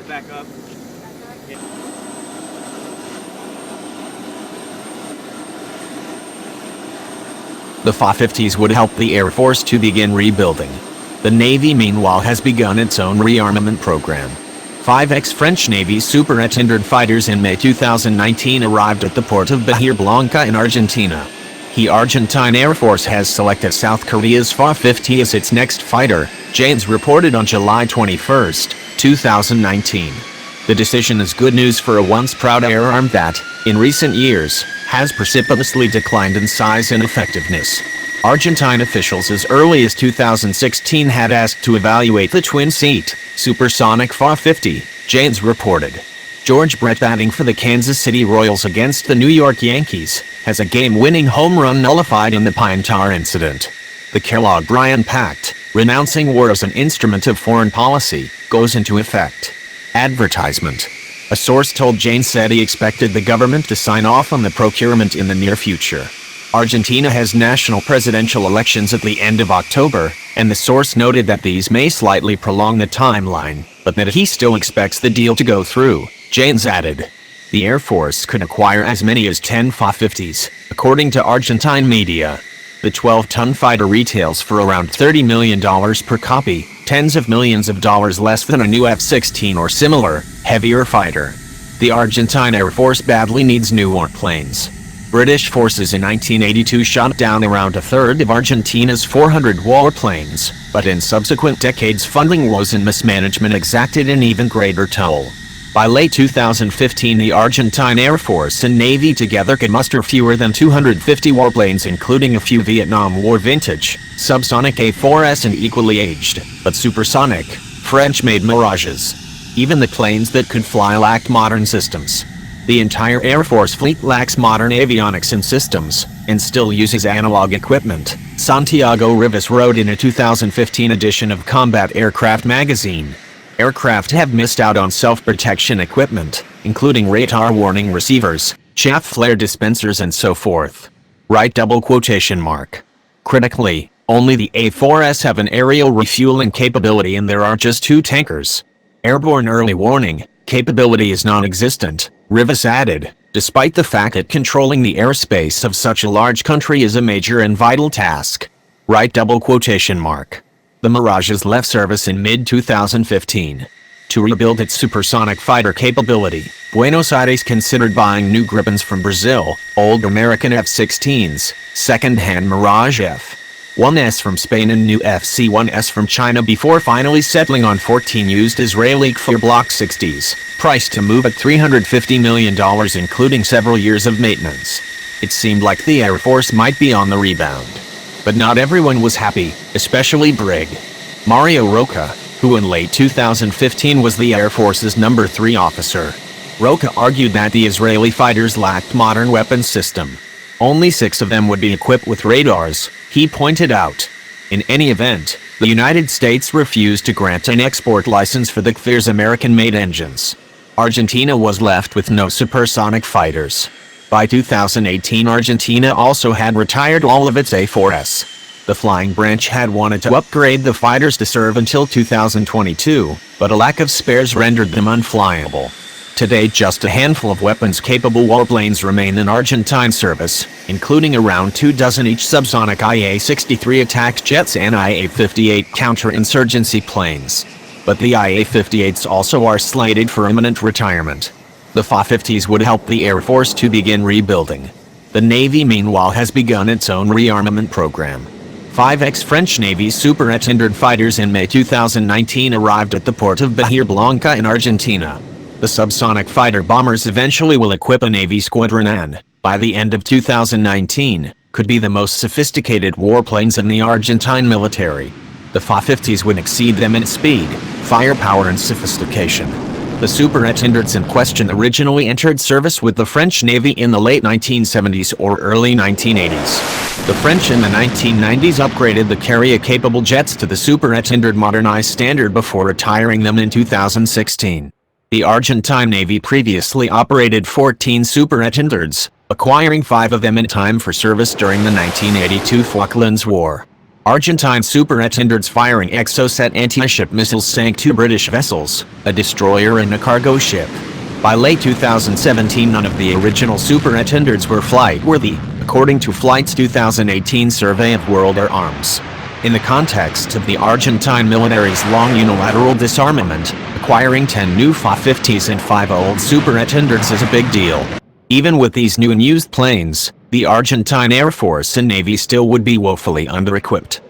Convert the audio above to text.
Back up. Yeah. The FA-50s would help the Air Force to begin rebuilding. The Navy meanwhile has begun its own rearmament program. 5 ex-French Navy Super Etendard fighters in May 2019 arrived at the port of Bahia Blanca in Argentina. The Argentine Air Force has selected South Korea's FA-50 as its next fighter, Janes reported on July 21, 2019. The decision is good news for a once proud air arm that, in recent years, has precipitously declined in size and effectiveness. Argentine officials as early as 2016 had asked to evaluate the twin-seat, supersonic FA-50, Janes reported. George Brett batting for the Kansas City Royals against the New York Yankees, has a game-winning home run nullified in the Pine Tar incident. The Kellogg-Briand Pact, renouncing war as an instrument of foreign policy, goes into effect. Advertisement. A source told Janes said he expected the government to sign off on the procurement in the near future. Argentina has national presidential elections at the end of October, and the source noted that these may slightly prolong the timeline, but that he still expects the deal to go through, Janes added. The Air Force could acquire as many as 10 FA-50s, according to Argentine media. The 12-ton fighter retails for around $30 million per copy, tens of millions of dollars less than a new F-16 or similar, heavier fighter. The Argentine Air Force badly needs new warplanes. British forces in 1982 shot down around a third of Argentina's 400 warplanes, but in subsequent decades funding woes and mismanagement exacted an even greater toll. By late 2015, the Argentine Air Force and Navy together could muster fewer than 250 warplanes, including a few Vietnam War vintage, subsonic A4S and equally aged, but supersonic, French-made Mirages. Even the planes that could fly lacked modern systems. The entire Air Force fleet lacks modern avionics and systems, and still uses analog equipment, Santiago Rivas wrote in a 2015 edition of Combat Aircraft magazine. Aircraft have missed out on self-protection equipment, including radar warning receivers, chaff flare dispensers and so forth. Right double quotation mark. Critically, only the A4S have an aerial refueling capability and there are just 2 tankers. Airborne early warning capability is non-existent, Rivas added, despite the fact that controlling the airspace of such a large country is a major and vital task. Right double quotation mark. The Mirages left service in mid-2015. To rebuild its supersonic fighter capability, Buenos Aires considered buying new Gripens from Brazil, old American F-16s, second-hand Mirage F-1S from Spain and new FC-1S from China before finally settling on 14 used Israeli Kfir Block 60s, priced to move at $350 million including several years of maintenance. It seemed like the Air Force might be on the rebound. But not everyone was happy, especially Brig. Mario Roca, who in late 2015 was the Air Force's number 3 officer. Roca argued that the Israeli fighters lacked modern weapons system. Only 6 of them would be equipped with radars, he pointed out. In any event, the United States refused to grant an export license for the Kfir's American-made engines. Argentina was left with no supersonic fighters. By 2018, Argentina also had retired all of its A4S. The flying branch had wanted to upgrade the fighters to serve until 2022, but a lack of spares rendered them unflyable. Today, just a handful of weapons-capable warplanes remain in Argentine service, including around 2 dozen each subsonic IA-63 attack jets and IA-58 counterinsurgency planes. But the IA-58s also are slated for imminent retirement. The FA-50s would help the Air Force to begin rebuilding. The Navy meanwhile has begun its own rearmament program. 5 ex-French Navy Super Etendard fighters in May 2019 arrived at the port of Bahia Blanca in Argentina. The subsonic fighter bombers eventually will equip a Navy squadron and, by the end of 2019, could be the most sophisticated warplanes in the Argentine military. The FA-50s would exceed them in speed, firepower and sophistication. The Super Etendards in question originally entered service with the French Navy in the late 1970s or early 1980s. The French in the 1990s upgraded the carrier-capable jets to the Super Etendard modernized standard before retiring them in 2016. The Argentine Navy previously operated 14 Super Etendards, acquiring 5 of them in time for service during the 1982 Falklands War. Argentine Super Etendard's firing Exocet anti-ship missiles sank 2 British vessels, a destroyer and a cargo ship. By late 2017, none of the original Super Etendards were flight-worthy, according to Flight's 2018 survey of world air arms. In the context of the Argentine military's long unilateral disarmament, acquiring 10 new Fa-50s and 5 old Super Etendards is a big deal. Even with these new and used planes, the Argentine Air Force and Navy still would be woefully under-equipped.